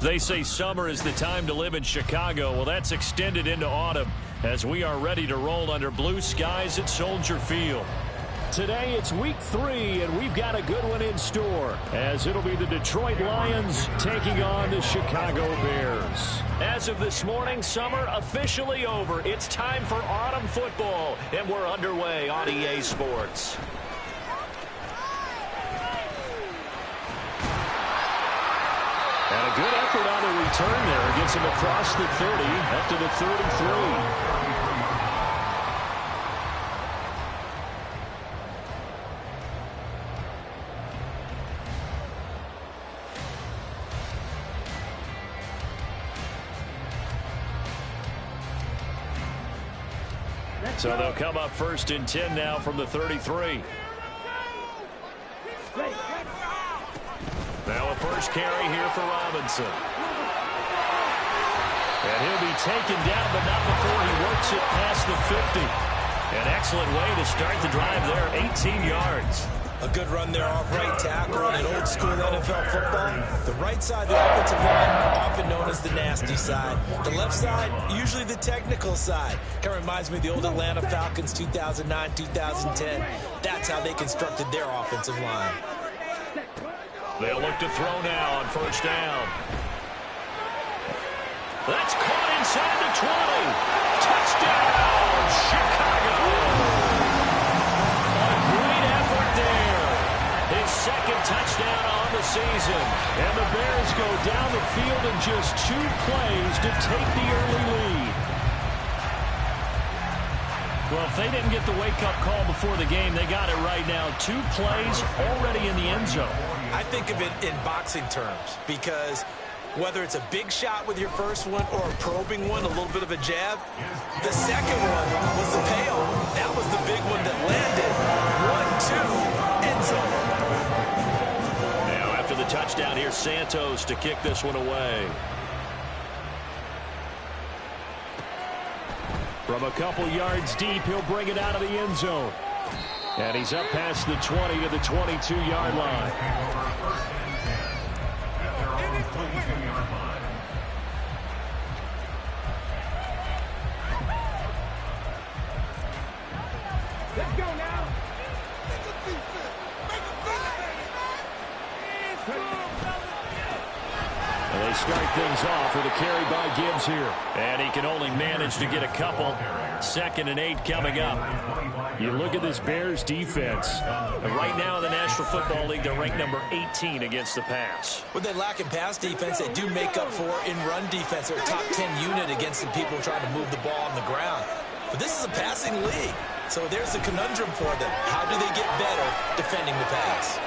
They say summer is the time to live in Chicago. Well, that's extended into autumn as we are ready to roll under blue skies at Soldier Field. Today it's week 3, and we've got a good one in store, as it'll be the Detroit Lions taking on the Chicago Bears. As of this morning, summer officially over. It's time for autumn football, and we're underway on EA Sports. And a good effort on the return there. Gets him across the 30, up to the 33. So they'll come up 1st and 10 now from the 33. Now a first carry here for Robinson. And he'll be taken down, but not before he works it past the 50. An excellent way to start the drive there, 18 yards. A good run there off right tackle in old school NFL football. The right side of the offensive line, often known as the nasty side. The left side, usually the technical side. Kind of reminds me of the old Atlanta Falcons 2009, 2010. That's how they constructed their offensive line. They'll look to throw now on 1st down. That's caught inside the 20. Touchdown, Chicago. His 2nd touchdown on the season. And the Bears go down the field in just 2 plays to take the early lead. Well, if they didn't get the wake-up call before the game, they got it right now. 2 plays already in the end zone. I think of it in boxing terms because whether it's a big shot with your first one or a probing one, a little bit of a jab, the second one was the payoff. That was the big one that landed. 1-2, end zone. After the touchdown, here's Santos to kick this one away. From a couple yards deep, he'll bring it out of the end zone. And he's up past the 20 to the 22-yard line. Let's go now. And they start things off with a carry by Gibbs here. And he can only manage to get a couple. 2nd and 8 coming up. You look at this Bears defense. And right now in the National Football League, they're ranked number 18 against the pass. When they lack in pass defense, they do make up for in run defense. They're a top 10 unit against the people trying to move the ball on the ground. But this is a passing league. So there's a conundrum for them. How do they get better defending the pass?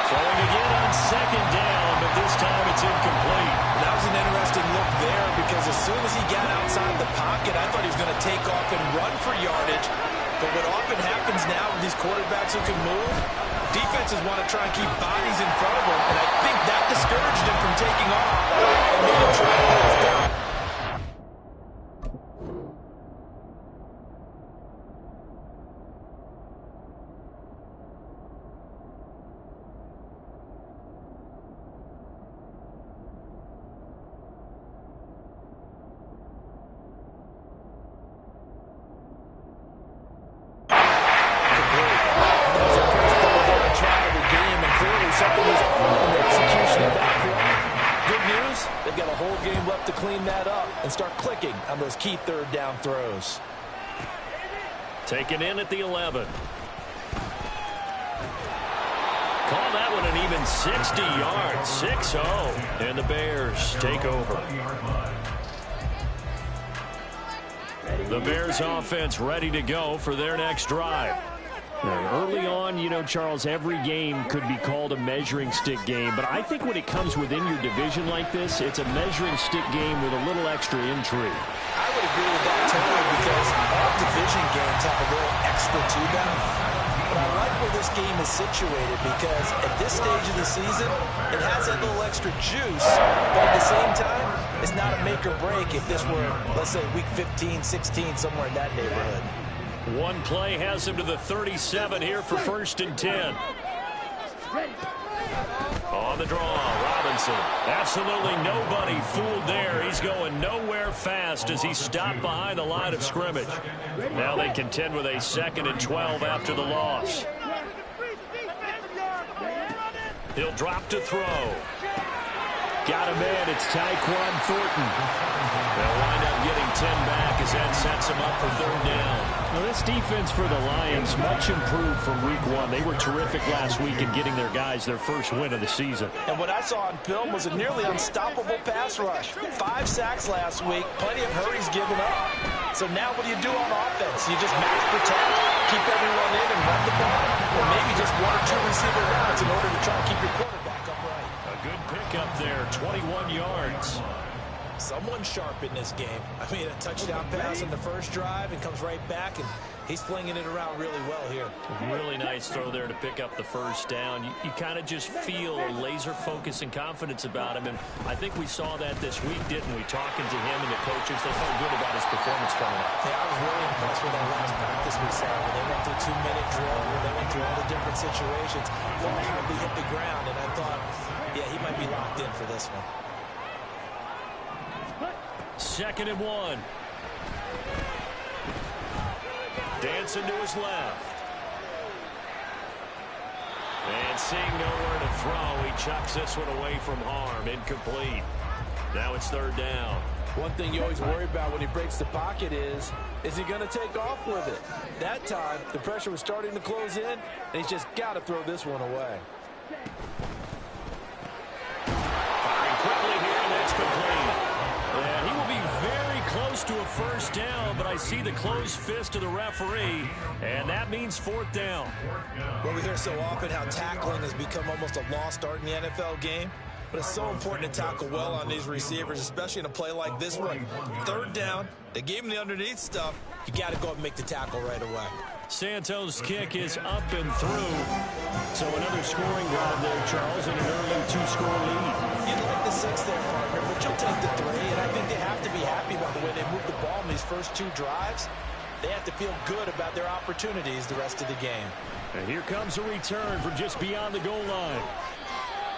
Throwing again on 2nd down, but this time it's incomplete. That was an interesting look there because as soon as he got outside the pocket, I thought he was going to take off and run for yardage. But what often happens now with these quarterbacks who can move, defenses want to try and keep bodies in front of them, and I think that discouraged him from taking off and made him try to pass down. On those key 3rd down throws. Taken in at the 11. Call that one an even 60 yards. 6-0. And the Bears take over. The Bears offense ready to go for their next drive. Early on, you know, Charles, every game could be called a measuring stick game. But I think when it comes within your division like this, it's a measuring stick game with a little extra intrigue. I would agree with that totally because all division games have a little extra to them. But I like where this game is situated because at this stage of the season, it has that little extra juice. But at the same time, it's not a make or break if this were, let's say, week 15, 16, somewhere in that neighborhood. One play has him to the 37 here for 1st and 10. On the draw, Robinson. Absolutely nobody fooled there. He's going nowhere fast as he stopped behind the line of scrimmage. Now they contend with a 2nd and 12 after the loss. He'll drop to throw. Got a man. It's Tyquan Thornton. They'll wind up getting 10 back as that sets him up for 3rd down. Now, this defense for the Lions, much improved from week 1. They were terrific last week in getting their guys their first win of the season. And what I saw on film was a nearly unstoppable pass rush. 5 sacks last week, plenty of hurries given up. So now what do you do on offense? You just max protect, keep everyone in and run the ball, or maybe just 1 or 2 receiver routes in order to try to keep your quarterback upright. A good pickup there, 21 yards. Someone sharp in this game. I mean, a touchdown pass in the first drive and comes right back, and he's flinging it around really well here. Really nice throw there to pick up the first down. You kind of just feel a laser focus and confidence about him, and I think we saw that this week, didn't we? Talking to him and the coaches, they felt good about his performance coming up. Yeah, I was really impressed with that last practice we saw when they went through 2-minute drill, where they went through all the different situations. Ball hardly hit the ground, and I thought, yeah, he might be locked in for this one. 2nd and 1. Dancing to his left. And seeing nowhere to throw, he chucks this one away from harm. Incomplete. Now it's 3rd down. One thing you always worry about when he breaks the pocket is he going to take off with it? That time, the pressure was starting to close in, and he's just got to throw this one away. Firing quickly here, and that's complete. And he will be very close to a first down, but I see the closed fist of the referee, and that means 4th down. Well, we hear so often how tackling has become almost a lost art in the NFL game, but it's so important to tackle well on these receivers, especially in a play like this one. 3rd down, they gave him the underneath stuff. You got to go and make the tackle right away. Santos' kick is up and through. So another scoring drive there, Charles, and an early 2-score lead. You'd like the 6 there, partner, but you'll take the 3, and I think they have to be happy about the way they moved the ball in these first 2 drives. They have to feel good about their opportunities the rest of the game. And here comes a return from just beyond the goal line.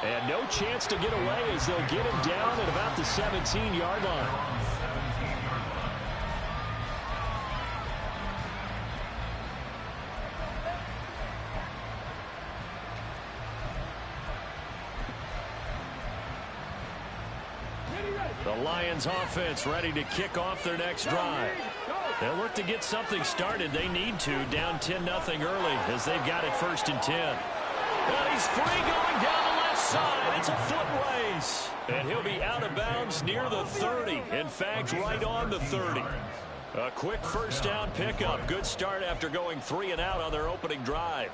And no chance to get away as they'll get him down at about the 17-yard line. The Lions offense ready to kick off their next drive. They'll look to get something started. They need to, down 10-0 early as they've got it 1st and 10. And he's free going down the left side. It's a foot race. And he'll be out of bounds near the 30. In fact, right on the 30. A quick first down pickup. Good start after going 3 and out on their opening drive.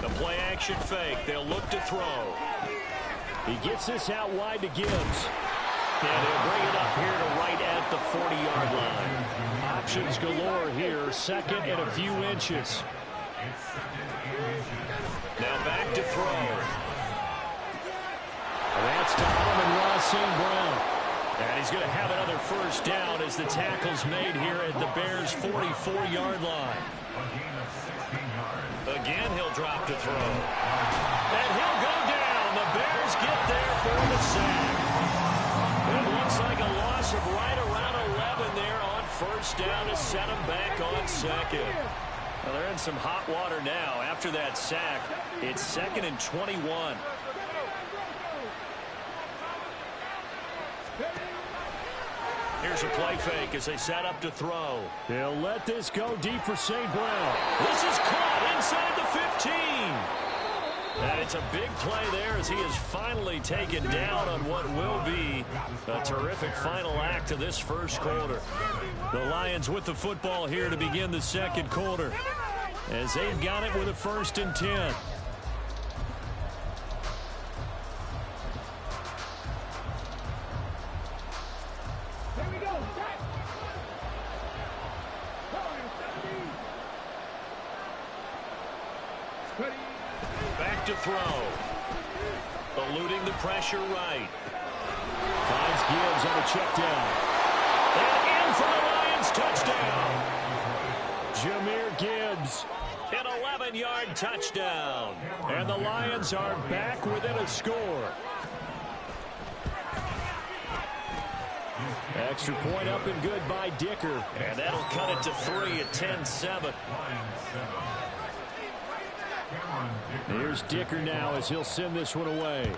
The play action fake. They'll look to throw. He gets this out wide to Gibbs. And he'll bring it up here to right at the 40-yard line. Options galore here. 2nd and a few inches. Now back to throw. That's to Amon-Ra St. Brown. And he's going to have another first down as the tackle's made here at the Bears' 44-yard line. Again, he'll drop to throw. And he'll go down. The Bears get there for the sack. It looks like a loss of right around 11 there on first down to set him back on 2nd. Well, they're in some hot water now. After that sack, it's 2nd and 21. Here's a play fake as they set up to throw. They'll let this go deep for St. Brown. This is caught inside the 15. And it's a big play there as he is finally taken down on what will be a terrific final act of this first quarter. The Lions with the football here to begin the 2nd quarter as they've got it with a 1st and 10. Back to throw. Eluding the pressure right. Finds Gibbs on a check down. And in for the Lions touchdown. Jahmyr Gibbs, an 11-yard touchdown. And the Lions are back within a score. Extra point up and good by Dicker. And that'll cut it to 3 at 10-7. Here's Dicker now as he'll send this one away.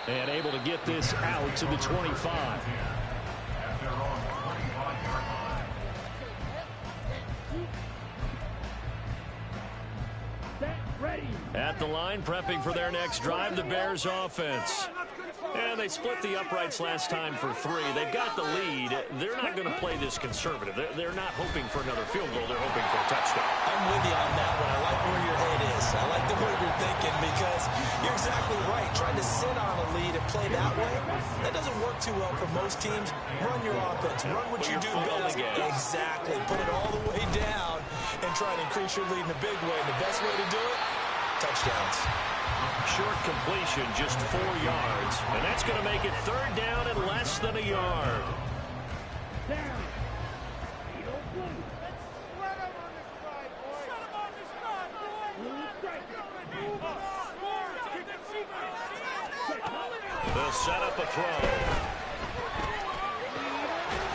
And able to get this out to the 25. At the line, prepping for their next drive, the Bears offense. And they split the uprights last time for 3. They've got the lead. They're not going to play this conservative. They're not hoping for another field goal. They're hoping for a touchdown. I'm with you on that one. I like where your head is. I like the way you're thinking because you're exactly right. Trying to sit on a lead and play that way, that doesn't work too well for most teams. Run your offense. Run what you do best. Exactly. Put it all the way down and try to increase your lead in a big way. The best way to do it, touchdowns. Short completion, just 4 yards. And that's going to make it 3rd down and less than a yard. They'll set up a throw.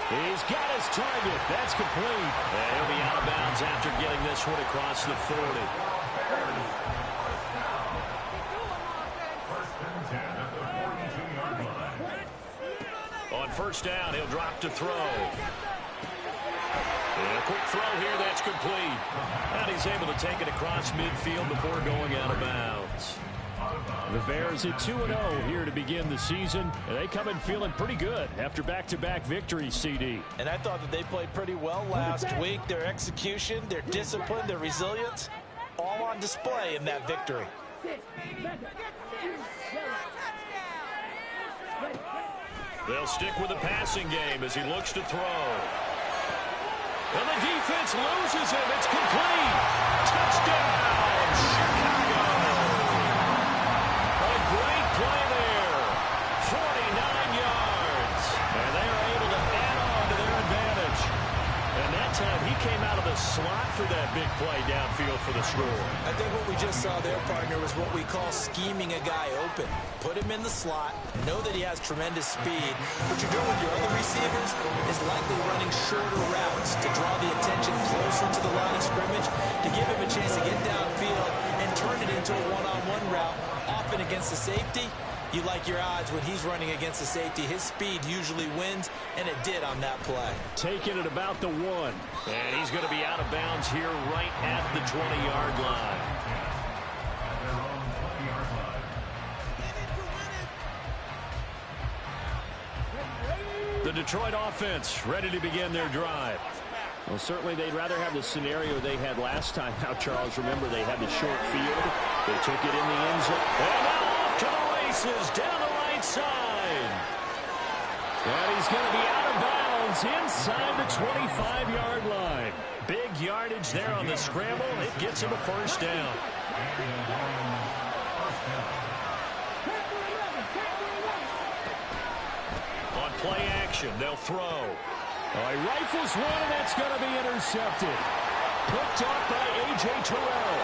He's got his target. That's complete. And he'll be out of bounds after getting this one across the 40. On 1st down, he'll drop to throw. And a quick throw here, that's complete. And he's able to take it across midfield before going out of bounds. The Bears at 2-0 here to begin the season. And they come in feeling pretty good after back-to-back victories, CD. And I thought that they played pretty well last week. Their execution, their discipline, their resilience, all on display in that victory. They'll stick with the passing game as he looks to throw. And the defense loses him. It's complete. Touchdown, Chicago. A great play there. 49 yards. And they are able to add on to their advantage. And that time he came out of the slot for that big play downfield for the score. I think what we just saw there, partner, was what we call scheming a guy open. Put him in the slot, know that he has tremendous speed. What you're doing with your other receivers is likely running shorter routes to draw the attention closer to the line of scrimmage, to give him a chance to get downfield and turn it into a one-on-one route. Often against the safety, you like your odds when he's running against the safety. His speed usually wins, and it did on that play. Taking it about the 1. And he's going to be out of bounds here right at the 20-yard line. The Detroit offense ready to begin their drive. Well, certainly they'd rather have the scenario they had last time. Now, Charles, remember they had the short field. They took it in the end zone. And now off to the races down the right side. And he's going to be out of bounds inside the 25-yard line. Big yardage there on the scramble. It gets him a 1st down. On play action, they'll throw. He rifles one, and that's going to be intercepted. Picked off by A.J. Terrell.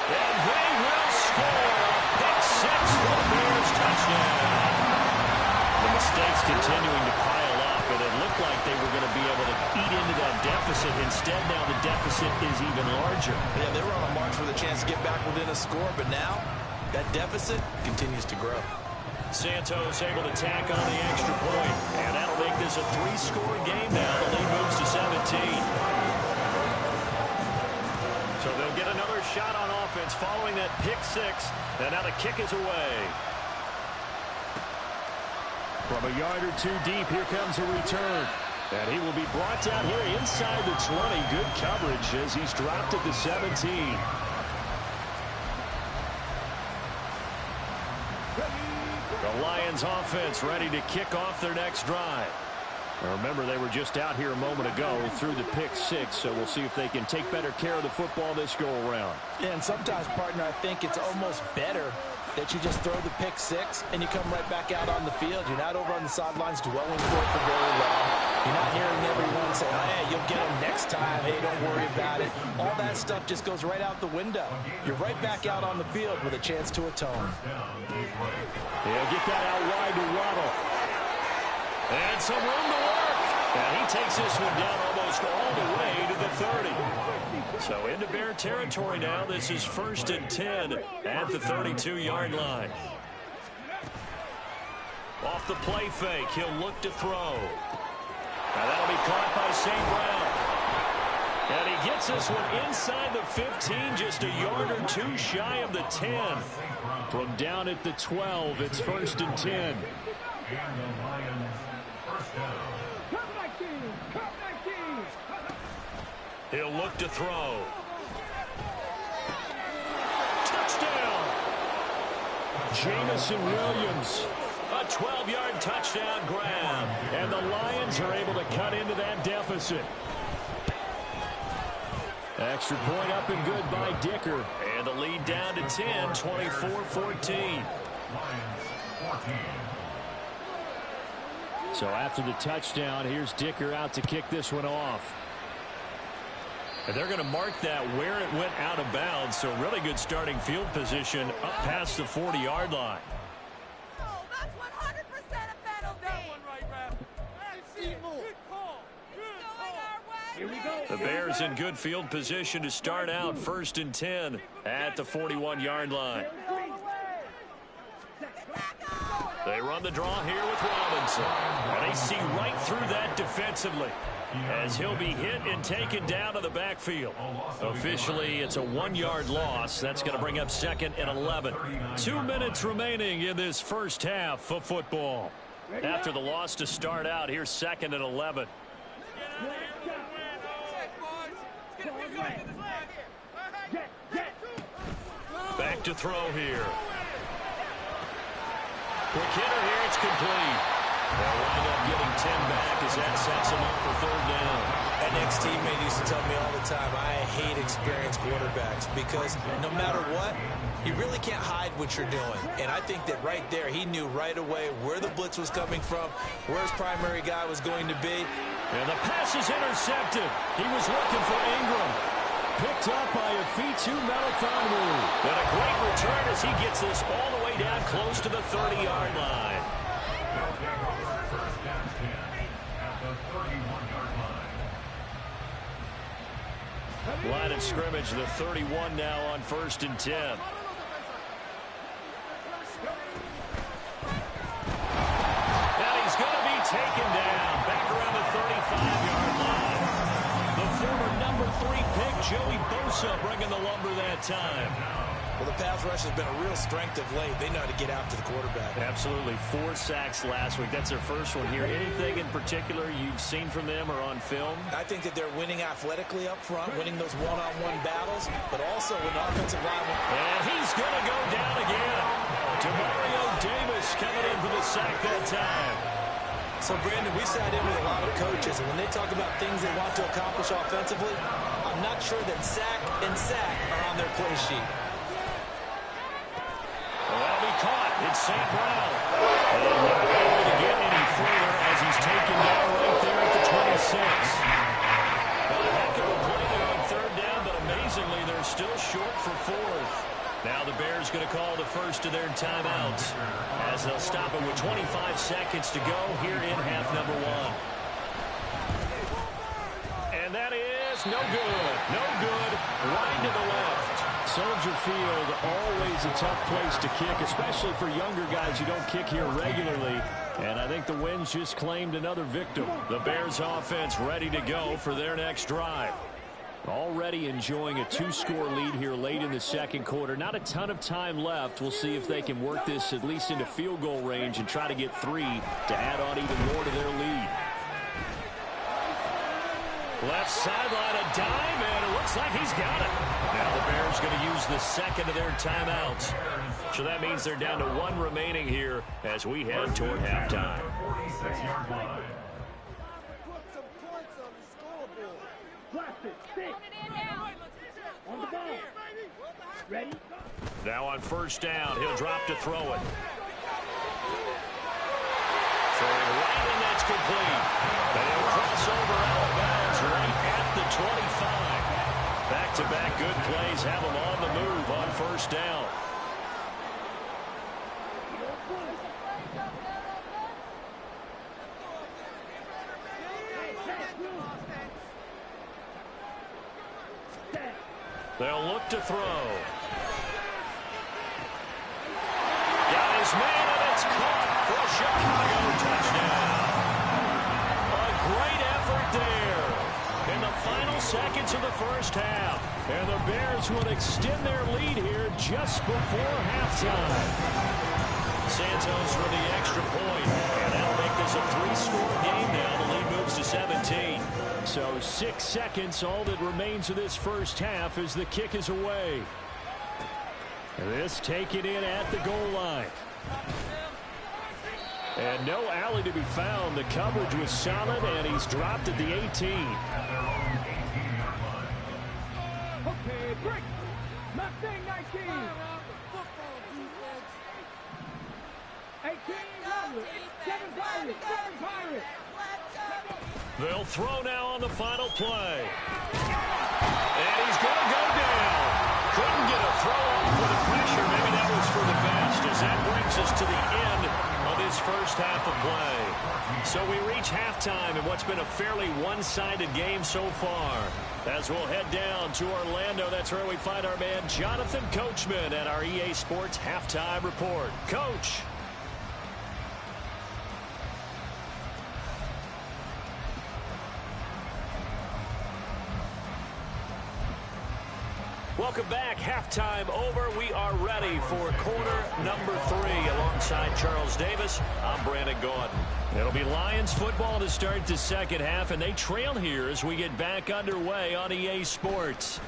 And they will score. Pick 6 for the Bears touchdown. The mistakes continuing to pile up, and it looked like they were going to be able to eat into that deficit. Instead, now the deficit is even larger. Yeah, they were on a march for the chance to get back within a score, but now that deficit continues to grow. Santos able to tack on the extra point, and that'll make this a 3-score game now. The lead moves to 17. So they'll get another shot on offense following that pick 6, and now the kick is away. From a yard or 2 deep, here comes a return. And he will be brought down here inside the 20. Good coverage as he's dropped at the 17. The The Lions offense ready to kick off their next drive. Remember, they were just out here a moment ago through the pick six, so we'll see if they can take better care of the football this go-around. Yeah, and sometimes, partner, I think it's almost better that you just throw the pick six and you come right back out on the field. You're not over on the sidelines dwelling for it for very long. You're not hearing everyone say, oh, hey, you'll get them next time. Hey, don't worry about it. All that stuff just goes right out the window. You're right back out on the field with a chance to atone. He'll get that out wide to Waddle. And some room to work. And he takes this one down almost all the way to the 30. So into Bear territory now. This is 1st and 10 at the 32-yard line. Off the play fake, he'll look to throw. Now that'll be caught by St. Brown. And he gets this one inside the 15, just a yard or two shy of the 10. From down at the 12, it's 1st and 10. He'll look to throw. Touchdown! Jamison Williams. A 12-yard touchdown grab. And the Lions are able to cut into that deficit. Extra point up and good by Dicker. And the lead down to 10, 24-14. So after the touchdown, here's Dicker out to kick this one off. And they're going to mark that where it went out of bounds. So really good starting field position up past the 40-yard line. Oh, that's 100% a penalty. Here we go. The Bears in good field position to start out 1st and 10 at the 41-yard line. They run the draw here with Robinson. And they see right through that defensively, as he'll be hit and taken down to the backfield. Officially, it's a 1-yard loss. That's going to bring up 2nd and 11. 2 minutes remaining in this first half of football. After the loss to start out, here's 2nd and 11. Back to throw here. Quick hitter here, it's complete. They'll wind up getting 10 back as that sets them up for 3rd down. An ex-teammate used to tell me all the time, I hate experienced quarterbacks because no matter what, you really can't hide what you're doing. And I think that right there, he knew right away where the blitz was coming from, where his primary guy was going to be. And the pass is intercepted. He was looking for Ingram. Picked up by a Fitu Melifonwu. And a great return as he gets this all the way down close to the 30-yard line. Line of scrimmage, the 31 now on 1st and 10. And he's going to be taken down back around the 35-yard line. The former number 3 pick, Joey Bosa, bringing the lumber that time. Well, the pass rush has been a real strength of late. They know how to get after the quarterback. Absolutely. 4 sacks last week. That's their first one here. Anything in particular you've seen from them or on film? I think that they're winning athletically up front, winning those one-on-one battles, but also with offensive linemen. And he's going to go down again. Demario Davis coming in for the sack that time. So, Brandon, we sat in with a lot of coaches, and when they talk about things they want to accomplish offensively, I'm not sure that sack and sack are on their play sheet. That'll be caught. It's St. Brown. And not able to get any further as he's taken down right there at the 26. A heck of a play there on 3rd down, but amazingly, they're still short for 4th. Now the Bears going to call the first of their timeouts as they'll stop it with 25 seconds to go here in half number 1. And that is no good. No good. Wide to the left. Soldier Field, always a tough place to kick, especially for younger guys who don't kick here regularly. And I think the Winds just claimed another victim. The Bears offense ready to go for their next drive. Already enjoying a 2-score lead here late in the 2nd quarter. Not a ton of time left. We'll see if they can work this at least into field goal range and try to get 3 to add on even more to their lead. Left sideline, a dive, and it looks like he's got it. Now the Bears going to use the second of their timeouts. So that means they're down to 1 remaining here as we head toward halftime. Now on first down, he'll drop to throw it. Throwing right, and that's complete. And he'll cross over out of bounds right at the 25. Back-to-back good plays have him on the move on first down. They'll look to throw. Got his man, and it's caught for a Chicago touchdown. A great effort there in the final seconds of the first half. And the Bears will extend their lead here just before halftime. Santos for the extra point, and that'll make this a 3-score game now. The lead moves to 17. So 6 seconds, all that remains of this first half as the kick is away. This taken in at the goal line. And no alley to be found. The coverage was solid, and he's dropped at the 18. Okay, break. Mustang 19. 18, 7 Pirates. They'll throw now on the final play. And he's going to go down. Couldn't get a throw off for the pressure. Maybe that was for the best, as that brings us to the end of this first half of play. So we reach halftime in what's been a fairly one-sided game so far. As we'll head down to Orlando, that's where we find our man Jonathan Coachman at our EA Sports Halftime Report. Coach. Welcome back. Halftime over. We are ready for quarter number 3. Alongside Charles Davis, I'm Brandon Gaudin. It'll be Lions football to start the second half, and they trail here as we get back underway on EA Sports.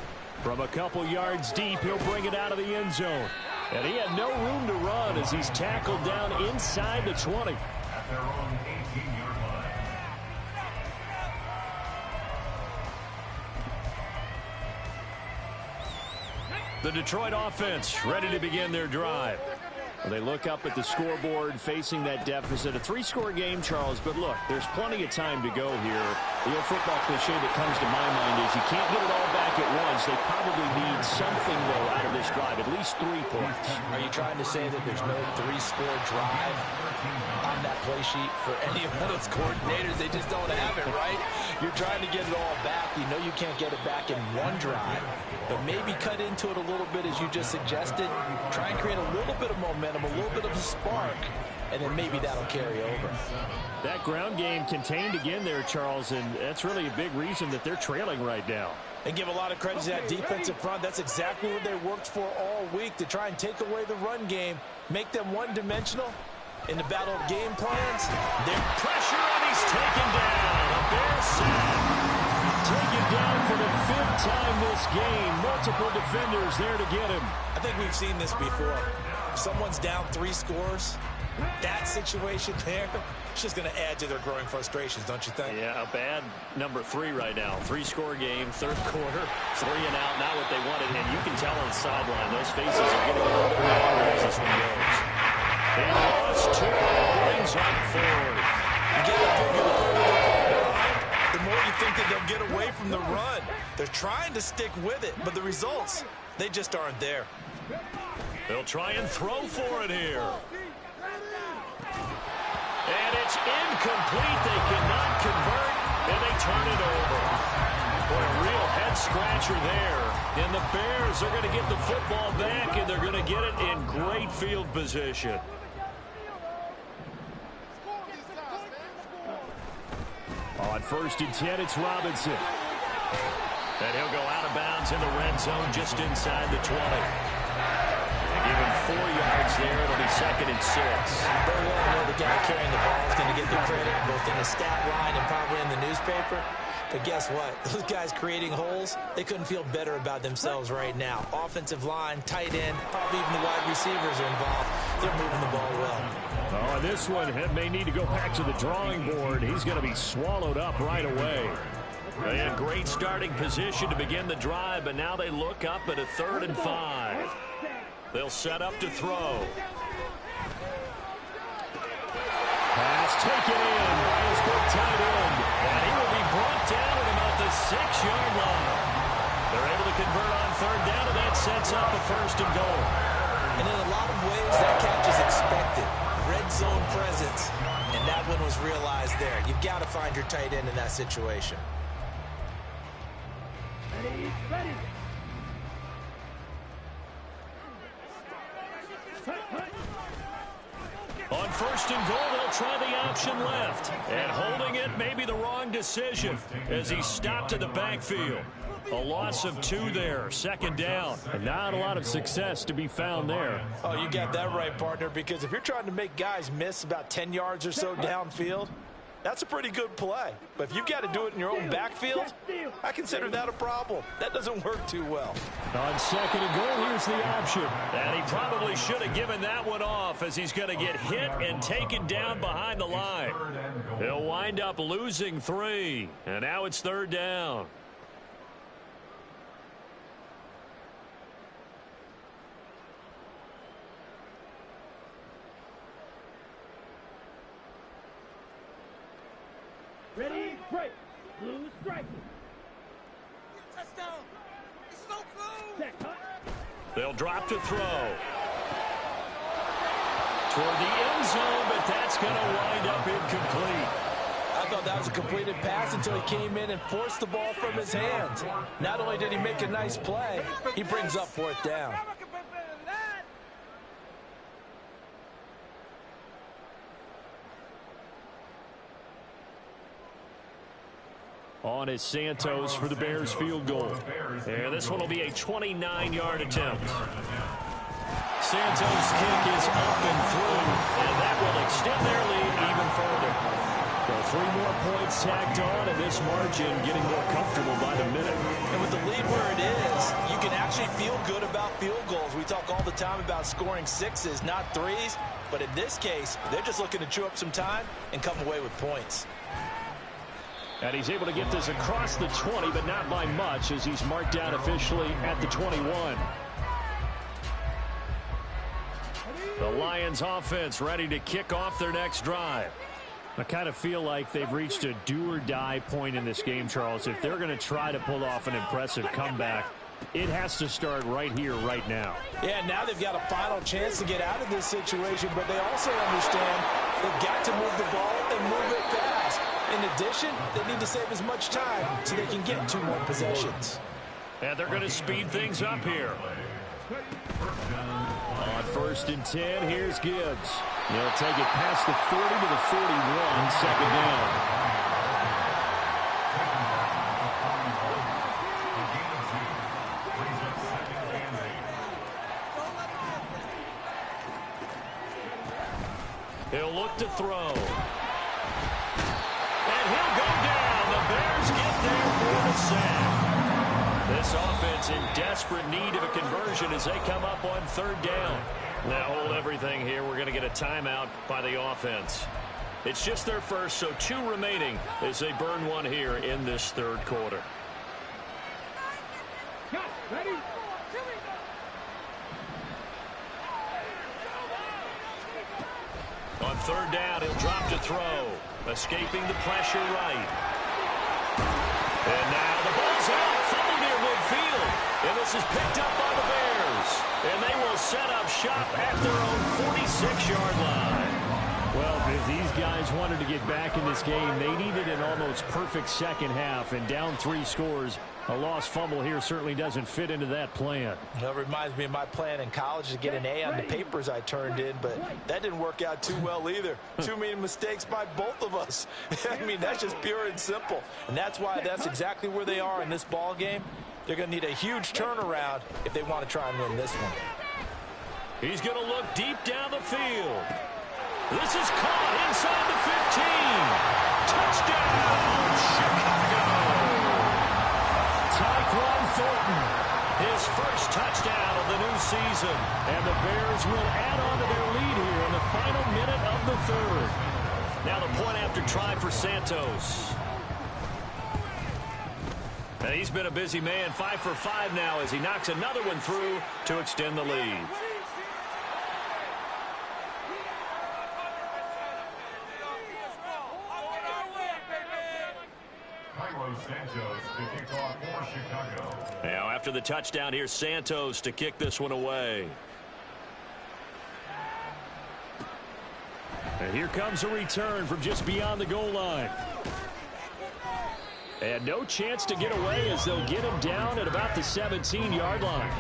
From a couple yards deep, he'll bring it out of the end zone. And he had no room to run as he's tackled down inside the 20. At their own 18-yard line. The Detroit offense ready to begin their drive. They look up at the scoreboard facing that deficit. A 3-score game, Charles, but look, there's plenty of time to go here. The old football cliche that comes to my mind is you can't get it all back at once. They probably need something, though, out of this drive, at least 3 points. Are you trying to say that there's no 3-score drive on that play sheet for any one of those coordinators? They just don't have it, right? You're trying to get it all back. You know you can't get it back in one drive, but maybe cut into it a little bit as you just suggested. Try and create a little bit of momentum, a little bit of a spark, and then maybe that'll carry over. That ground game contained again there, Charles, and that's really a big reason that they're trailing right now. And give a lot of credit to that defensive front. That's exactly what they worked for all week, to try and take away the run game, make them one-dimensional. In the battle of game plans, their pressure, and he's taken down. A Bear sack. Taken down for the 5th time this game. Multiple defenders there to get him. I think we've seen this before. If someone's down 3 scores, that situation there, it's just going to add to their growing frustrations, don't you think? Yeah, a bad number 3 right now. 3-score game, 3rd quarter, 3 and out, not what they wanted. And you can tell on the sideline, those faces are getting a little bit longer as this one goes. He lost 2, brings up 4. You get a figure the further they fall behind, the more you think that they'll get away from the run. They're trying to stick with it, but the results, they just aren't there. They'll try and throw for it here. And it's incomplete. They cannot convert, and they turn it over. Boy, a real head-scratcher there. And the Bears are going to get the football back, and they're going to get it in great field position. On 1st and 10, it's Robinson. And he'll go out of bounds in the red zone just inside the 20. They give him 4 yards there. It'll be 2nd and 6. Very well know the guy carrying the ball is going to get the credit both in the stat line and probably in the newspaper. But guess what? Those guys creating holes, they couldn't feel better about themselves right now. Offensive line, tight end, probably even the wide receivers are involved. They're moving the ball well. Oh, this one may need to go back to the drawing board. He's going to be swallowed up right away. They had great starting position to begin the drive, but now they look up at a 3rd and 5. They'll set up to throw. Pass taken in by his big tight end. And he will be brought down at about the 6-yard line. They're able to convert on 3rd down, and that sets up a 1st and goal. And in a lot of ways, that catch is expected. Red zone presence, and that one was realized there. You've got to find your tight end in that situation. Ready. On 1st and goal, they'll try the option left. And holding it may be the wrong decision as he stopped in the backfield. A loss of 2 there, 2nd down. And not a lot of success to be found there. Oh, you got that right, partner, because if you're trying to make guys miss about 10 yards or so downfield, that's a pretty good play. But if you've got to do it in your own backfield, I consider that a problem. That doesn't work too well. On 2nd and goal, here's the option. And he probably should have given that one off as he's going to get hit and taken down behind the line. He'll wind up losing 3. And now it's 3rd down. Ready, break. Blue striking. Touchdown. It's so close. Check, huh? They'll drop to throw. Toward the end zone, but that's going to wind up incomplete. I thought that was a completed pass until he came in and forced the ball from his hands. Not only did he make a nice play, he brings up 4th down. On is Santos for the Bears field goal. And this one will be a 29-yard attempt. Santos' kick is up and through, and that will extend their lead even further. So 3 more points tacked on, and this margin getting more comfortable by the minute. And with the lead where it is, you can actually feel good about field goals. We talk all the time about scoring 6s, not 3s. But in this case, they're just looking to chew up some time and come away with points. And he's able to get this across the 20, but not by much, as he's marked down officially at the 21. The Lions offense ready to kick off their next drive. I kind of feel like they've reached a do-or-die point in this game, Charles. If they're going to try to pull off an impressive comeback, it has to start right here, right now. Yeah, now they've got a final chance to get out of this situation, but they also understand they've got to move the ball and move it fast. In addition, they need to save as much time so they can get 2 more possessions. And they're going to speed things up here. On 1st and 10, here's Gibbs. They'll take it past the 40 to the 41, 2nd down. He'll look to throw. And he'll go down. The Bears get there for the sack. This offense in desperate need of a conversion as they come up on 3rd down. Now hold everything here. We're going to get a timeout by the offense. It's just their first, so 2 remaining as they burn 1 here in this 3rd quarter. Ready? On 3rd down, he'll drop to throw. Escaping the pressure right. And now the ball's out. Fumble near midfield. And this is picked up by the Bears. And they will set up shop at their own 46-yard line. Well, if these guys wanted to get back in this game, they needed an almost perfect second half. And down 3 scores, a lost fumble here certainly doesn't fit into that plan. That reminds me of my plan in college to get an A on the papers I turned in, but that didn't work out too well either. Too many mistakes by both of us. I mean, that's just pure and simple. And that's why that's exactly where they are in this ball game. They're going to need a huge turnaround if they want to try and win this one. He's going to look deep down the field. This is caught inside the 15. Touchdown, Chicago. Thornton, his first touchdown of the new season. And the Bears will add on to their lead here in the final minute of the third. Now the point after try for Santos. And he's been a busy man, 5 for 5 now as he knocks another one through to extend the lead. Santos to kick off for Chicago. Now after the touchdown, here's Santos to kick this one away. And here comes a return from just beyond the goal line. And no chance to get away as they'll get him down at about the 17-yard line.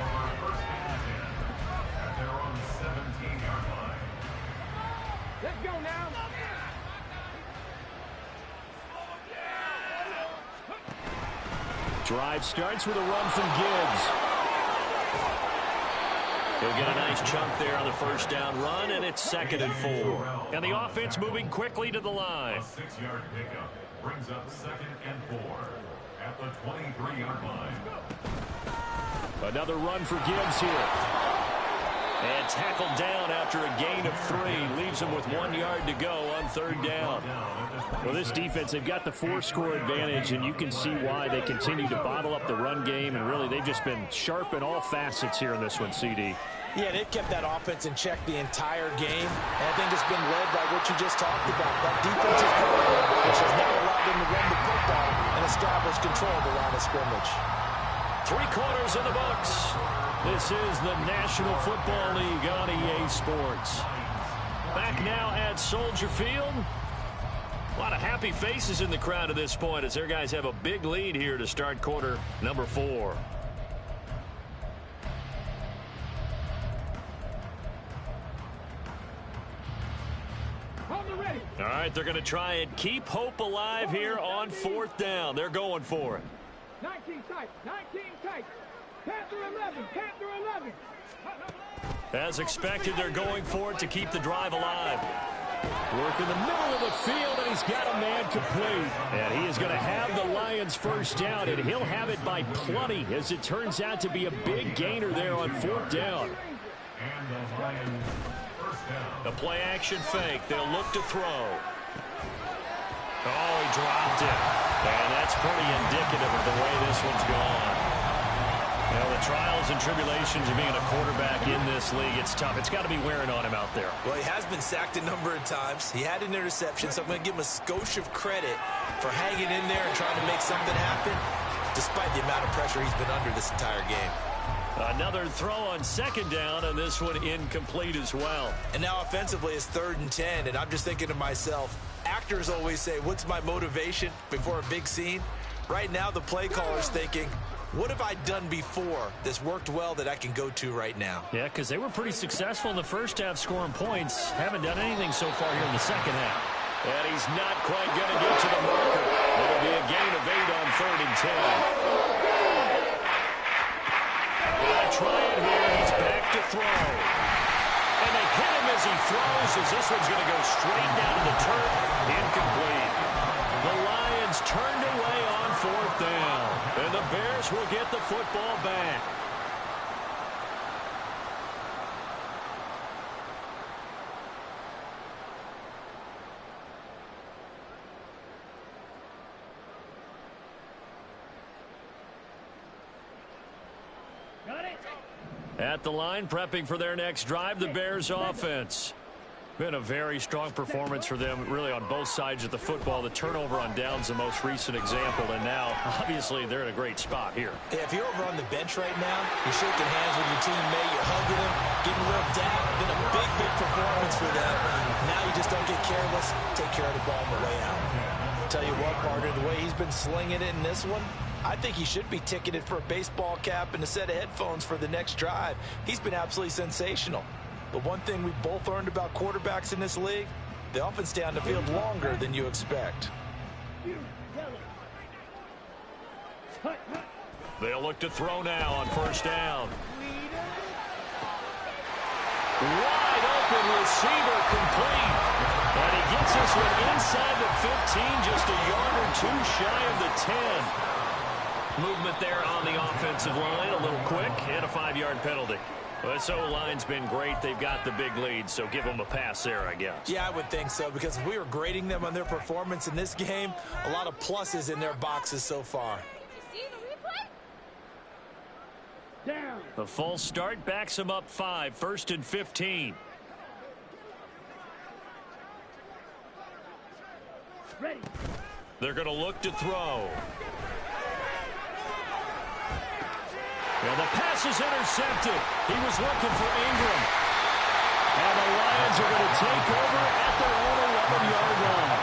At their own 17-yard line. Let's go now. Drive starts with a run from Gibbs. He'll get a nice chunk there on the first down run, and it's 2nd and 4. And the offense moving quickly to the line. A 6-yard pickup brings up 2nd and 4 at the 23-yard line. Another run for Gibbs here. And tackled down after a gain of 3. Leaves him with 1 yard to go on 3rd down. Well, this defense, they've got the 4-score advantage, and you can see why they continue to bottle up the run game, and really they've just been sharp in all facets here in this one, CD. Yeah, they've kept that offense in check the entire game, and I think it's been led by what you just talked about, that defensive program, which has now allowed them to run the football and establish control of the line of scrimmage. 3 quarters in the books. This is the National Football League on EA Sports. Back now at Soldier Field. A lot of happy faces in the crowd at this point as their guys have a big lead here to start quarter number 4. All right, they're going to try and keep hope alive here on 4th down. They're going for it. 19 tight, 19 tight. Panther 11, Panther 11. As expected, they're going for it to keep the drive alive. Work in the middle of the field, and he's got a man complete. And he is going to have the Lions first down, and he'll have it by plenty, as it turns out to be a big gainer there on 4th down. And the Lions first down. The play action fake. They'll look to throw. Oh, he dropped it. And that's pretty indicative of the way this one's gone. You know, the trials and tribulations of being a quarterback in this league, it's tough. It's got to be wearing on him out there. Well, he has been sacked a number of times. He had an interception, so I'm going to give him a skosh of credit for hanging in there and trying to make something happen, despite the amount of pressure he's been under this entire game. Another throw on 2nd down, and this one incomplete as well. And now offensively it's 3rd and 10, and I'm just thinking to myself, actors always say, what's my motivation before a big scene? Right now the play caller's thinking, what have I done before that's worked well that I can go to right now? Yeah, because they were pretty successful in the first half scoring points. Haven't done anything so far here in the second half. And he's not quite going to get to the marker. It'll be a gain of 8 on 3rd and 10. Gonna try it here. He's back to throw. And they hit him as he throws, as this one's going to go straight down to the turf. Incomplete. The Lions turned away on 4th down. And the Bears will get the football back. At the line, prepping for their next drive, the Bears offense. Been a very strong performance for them, really, on both sides of the football. The turnover on downs, the most recent example, and now, obviously, they're in a great spot here. Yeah, if you're over on the bench right now, you're shaking hands with your teammate, you're hugging him, getting a little dab. Been a big, big performance for them. Now you just don't get careless. Take care of the ball on the way out. Tell you what, partner, the way he's been slinging it in this one, I think he should be ticketed for a baseball cap and a set of headphones for the next drive. He's been absolutely sensational. But one thing we've both learned about quarterbacks in this league, they often stay on the field longer than you expect. They'll look to throw now on 1st down. Wide open receiver complete. And he gets this one inside the 15, just a yard or 2 shy of the 10. Movement there on the offensive line, a little quick, and a 5-yard penalty. Well, this O-line's been great. They've got the big lead, so give them a pass there, I guess. Yeah, I would think so, because if we were grading them on their performance in this game, a lot of pluses in their boxes so far. See the replay? Down. The false start backs them up 5, 1st and 15. Ready. They're going to look to throw. And the pass is intercepted. He was looking for Ingram. And the Lions are going to take over at their own 11-yard line.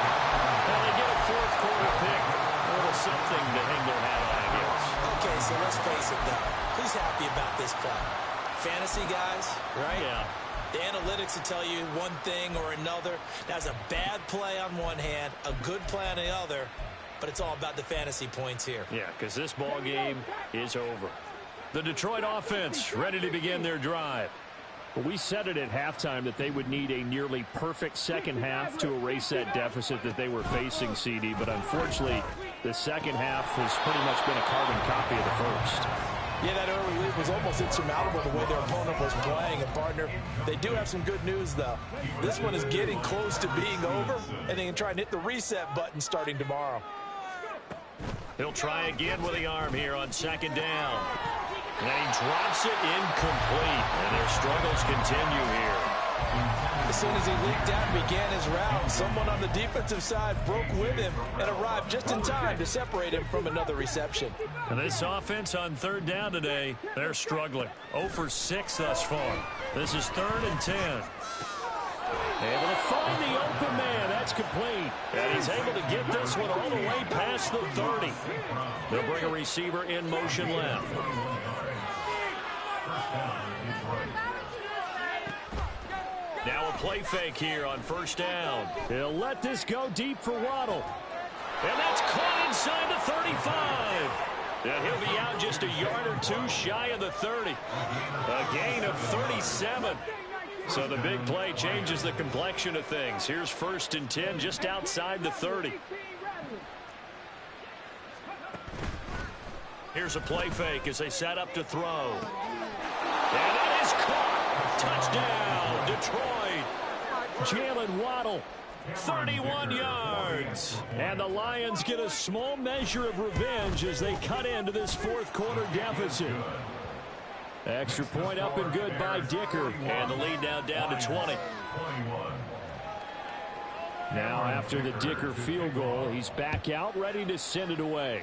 And they get a fourth quarter pick. A little something to hang their hat on, I guess. Okay, so let's face it, though. Who's happy about this play? Fantasy guys, right? Yeah. The analytics will tell you one thing or another. That's a bad play on one hand, a good play on the other, but it's all about the fantasy points here. Yeah, because this ball game is over. The Detroit offense ready to begin their drive. Well, we said it at halftime that they would need a nearly perfect second half to erase that deficit that they were facing, CD. But unfortunately, the second half has pretty much been a carbon copy of the first. Yeah, that early lead was almost insurmountable the way their opponent was playing. And, partner, they do have some good news, though. This one is getting close to being over, and they can try and hit the reset button starting tomorrow. He'll try again with the arm here on 2nd down. And he drops it incomplete. And their struggles continue here. As soon as he leaked out and began his route, someone on the defensive side broke with him and arrived just in time to separate him from another reception. And this offense on 3rd down today, they're struggling. 0 for 6 thus far. This is 3rd and 10. Able to find the open man. That's complete. And he's able to get this one all the way past the 30. They'll bring a receiver in motion left. Now a play fake here on 1st down. He'll let this go deep for Waddle. And that's caught inside the 35. And he'll be out just a yard or two shy of the 30. A gain of 37. So the big play changes the complexion of things. Here's 1st and 10 just outside the 30. Here's a play fake as they set up to throw. And it is caught. Touchdown, Detroit. Jalen Waddle, 31 yards. And the Lions get a small measure of revenge as they cut into this 4th quarter deficit. Extra point up and good by Dicker. And the lead now down to 20. Now after the Dicker field goal, he's back out ready to send it away.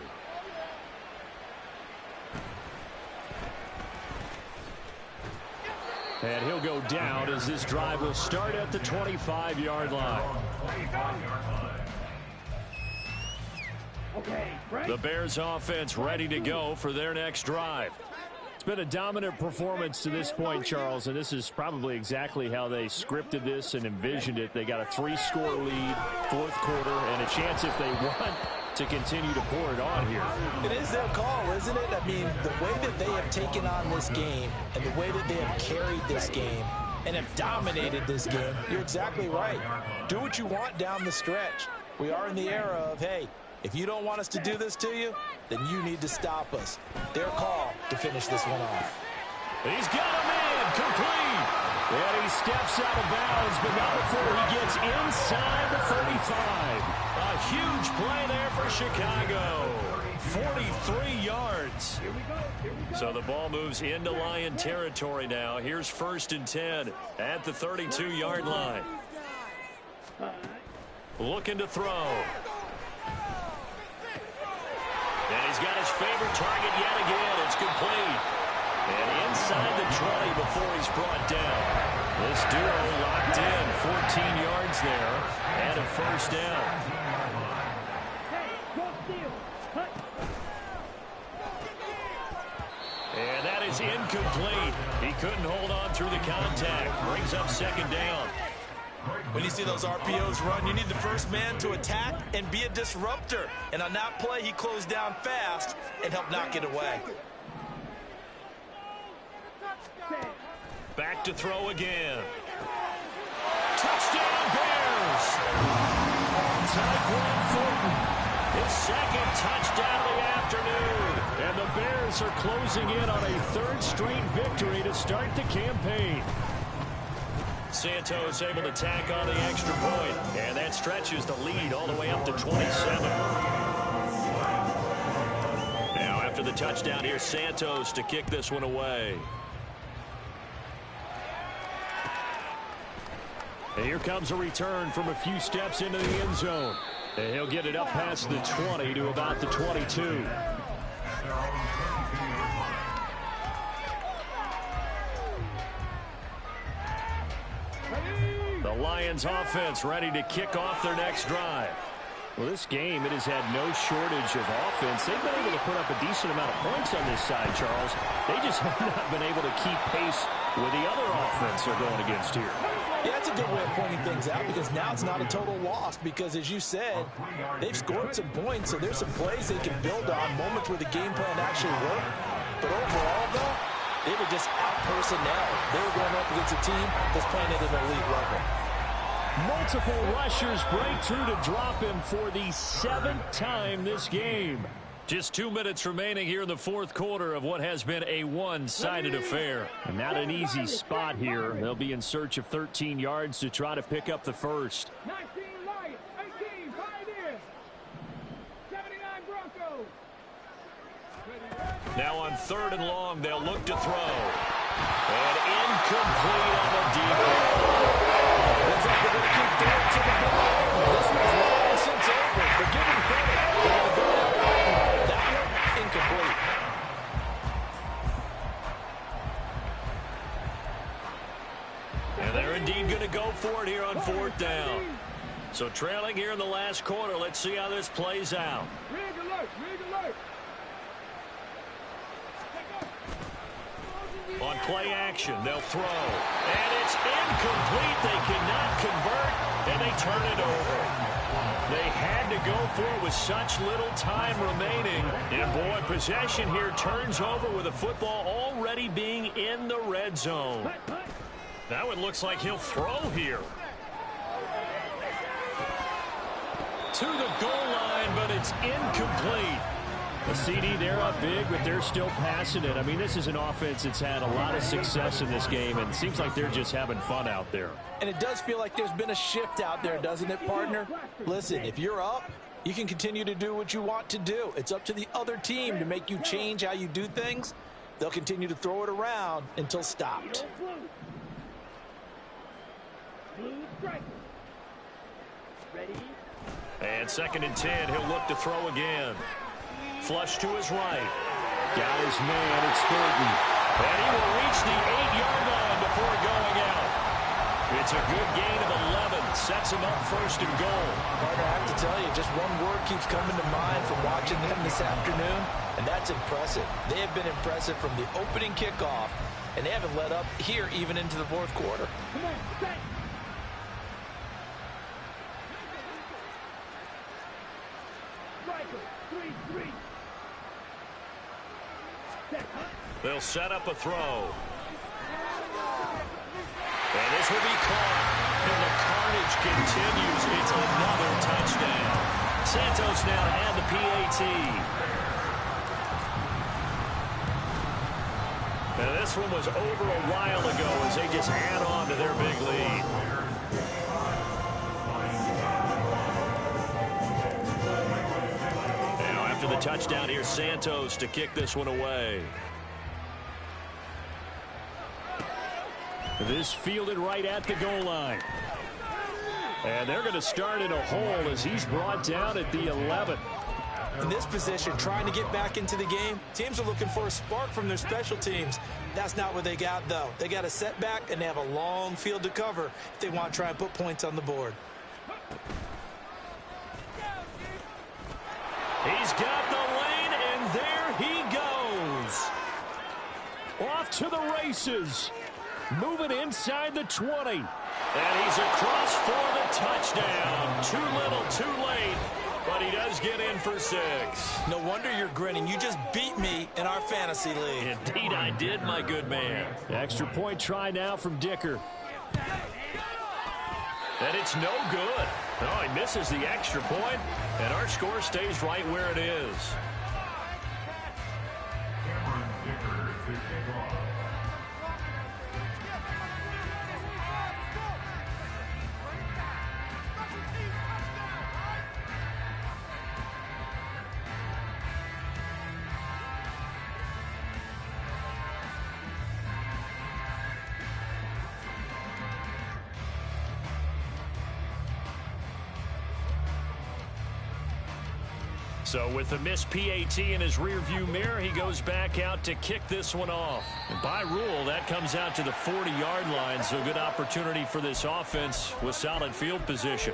And he'll go down as this drive will start at the 25-yard line. The Bears offense ready to go for their next drive. It's been a dominant performance to this point, Charles, and this is probably exactly how they scripted this and envisioned it. They got a 3-score lead, 4th quarter, and a chance if they want to continue to pour it on here. It is their call, isn't it? I mean, the way that they have taken on this game and the way that they have carried this game and have dominated this game, you're exactly right. Do what you want down the stretch. We are in the era of, hey, if you don't want us to do this to you, then you need to stop us. Their call to finish this one off. He's got a man complete. And he steps out of bounds, but not before he gets inside the 35. A huge play there for Chicago. 43 yards. So the ball moves into Lion territory now. Here's 1st and 10 at the 32-yard line. Looking to throw. And he's got his favorite target yet again. It's complete. And inside the 20 before he's brought down. This duo locked in. 14 yards there and a 1st down. And that is incomplete. He couldn't hold on through the contact. Brings up 2nd down. When you see those RPOs run, you need the first man to attack and be a disruptor. And on that play, he closed down fast and helped knock it away. Back to throw again. Touchdown, Bears! Tyquan Thornton His second touchdown of the afternoon. And the Bears are closing in on a third straight victory to start the campaign. Santos able to tack on the extra point, and that stretches the lead all the way up to 27. Now after the touchdown, here's Santos to kick this one away. And here comes a return from a few steps into the end zone. And he'll get it up past the 20 to about the 22. The Lions offense ready to kick off their next drive. Well, this game, it has had no shortage of offense. They've been able to put up a decent amount of points on this side, Charles. They just have not been able to keep pace with the other offense they're going against here. Yeah, that's a good way of pointing things out because now it's not a total loss because, as you said, they've scored some points, so there's some plays they can build on, moments where the game plan actually worked. But overall, though, they were just out-personnel. They were going up against a team that's playing at an elite level. Multiple rushers break through to drop him for the 7th time this game. Just 2 minutes remaining here in the fourth quarter of what has been a one-sided affair. And not an easy spot here. They'll be in search of 13 yards to try to pick up the first. 19 Lions, 18 Pioneers, 79 Broncos. Now on 3rd and long, they'll look to throw. And incomplete on the deep ball. Looks like they're going to keep throwing to the ball. This one's long since over. But give them credit. They're going to go down fighting. That one, incomplete. And they're indeed going to go for it here on 4th down. So trailing here in the last quarter. Let's see how this plays out. Rig alert, rig alert. On play action, they'll throw. And it's incomplete. They cannot convert, and they turn it over. They had to go for it with such little time remaining. And, boy, possession here turns over with the football already being in the red zone. Now it looks like he'll throw here. To the goal line, but it's incomplete. The CD, they're up big, but they're still passing it. I mean, this is an offense that's had a lot of success in this game, and it seems like they're just having fun out there. And it does feel like there's been a shift out there, doesn't it, partner? Listen, if you're up, you can continue to do what you want to do. It's up to the other team to make you change how you do things. They'll continue to throw it around until stopped. And 2nd and 10, he'll look to throw again. Flush to his right. Got his man, it's Burton. And he will reach the 8-yard line before going out. It's a good gain of 11. Sets him up 1st and goal. Partner, I have to tell you, just one word keeps coming to mind from watching them this afternoon, and that's impressive. They have been impressive from the opening kickoff, and they haven't let up here even into the fourth quarter. Come on, stay. Striker, 3-3. They'll set up a throw. And this will be caught. And the carnage continues. It's another touchdown. Santos now had the PAT. And this one was over a while ago as they just add on to their big lead. Now after the touchdown, here's Santos to kick this one away. This fielded right at the goal line. And they're going to start in a hole as he's brought down at the 11. In this position, trying to get back into the game, teams are looking for a spark from their special teams. That's not what they got, though. They got a setback, and they have a long field to cover if they want to try and put points on the board. He's got the lane, and there he goes. Off to the races. Moving inside the 20. And he's across for the touchdown. Too little, too late. But he does get in for 6. No wonder you're grinning. You just beat me in our fantasy league. Indeed I did, my good man. Extra point try now from Dicker. And it's no good. Oh, he misses the extra point, and our score stays right where it is. Cameron Dicker to kick off. So with the missed PAT in his rearview mirror, he goes back out to kick this one off. And by rule, that comes out to the 40-yard line, so good opportunity for this offense with solid field position.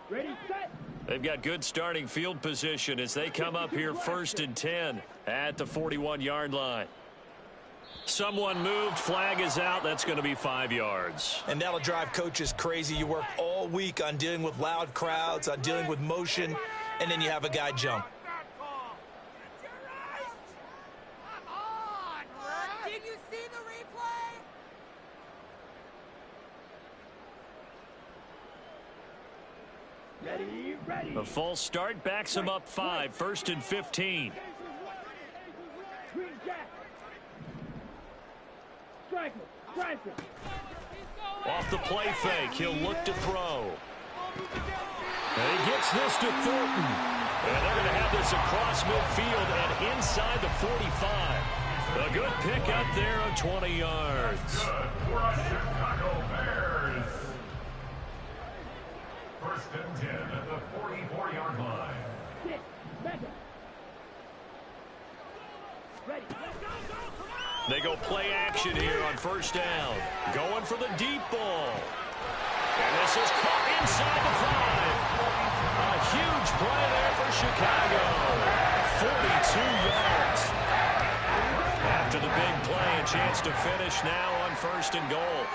Ready, set. They've got good starting field position as they come up here 1st and 10 at the 41-yard line. Someone moved, flag is out. That's going to be 5 yards. And that'll drive coaches crazy. You work all week on dealing with loud crowds, on dealing with motion, and then you have a guy jump. Did you see the replay? Ready, ready. A false start backs him up 5, 1st and 15. Green jack. Striker, striker. Off the play fake, he'll look to throw. And he gets this to Thornton. And they're going to have this across midfield and inside the 45. A good pick up there on 20 yards. Good for our Chicago Bears. 1st and 10 at the 44-yard line. Sit, mega. Ready. Go, go, come on. They go play action here on 1st down. Going for the deep ball. And this is caught inside the 5. A huge play there for Chicago. 42 yards. After the big play, a chance to finish now on 1st and goal.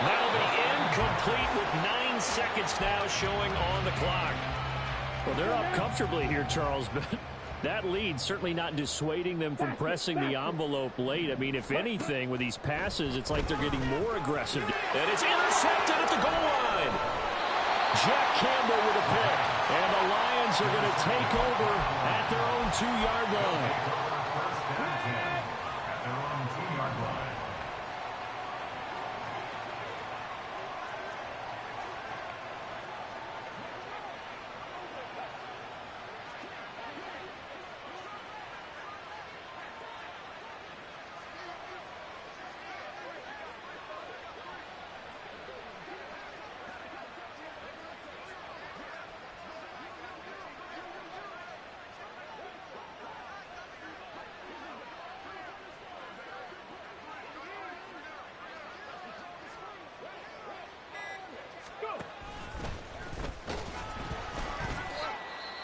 That'll be incomplete with 9 seconds now showing on the clock. Well, they're up comfortably here, Charles, but that lead certainly not dissuading them from pressing the envelope late. I mean, if anything, with these passes, it's like they're getting more aggressive. And it's intercepted at the goal line. Jack Campbell with a pick. And the Lions are going to take over at their own 2-yard line. 1st and 10 at their own 2-yard line.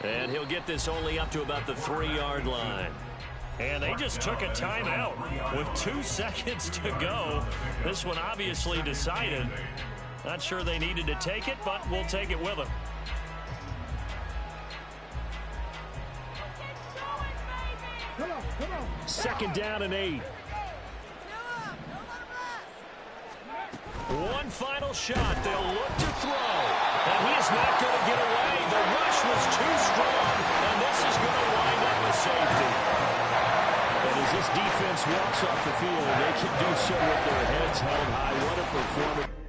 And he'll get this only up to about the 3-yard line. And they just took a timeout with 2 seconds to go. This one obviously decided. Not sure they needed to take it, but we'll take it with them. Come on, come on. 2nd down and 8. One final shot. They'll look to throw. And he is not going to get away. The rush was too strong, and this is going to wind up with safety. And as this defense walks off the field, they can do so with their heads held high. What a performance.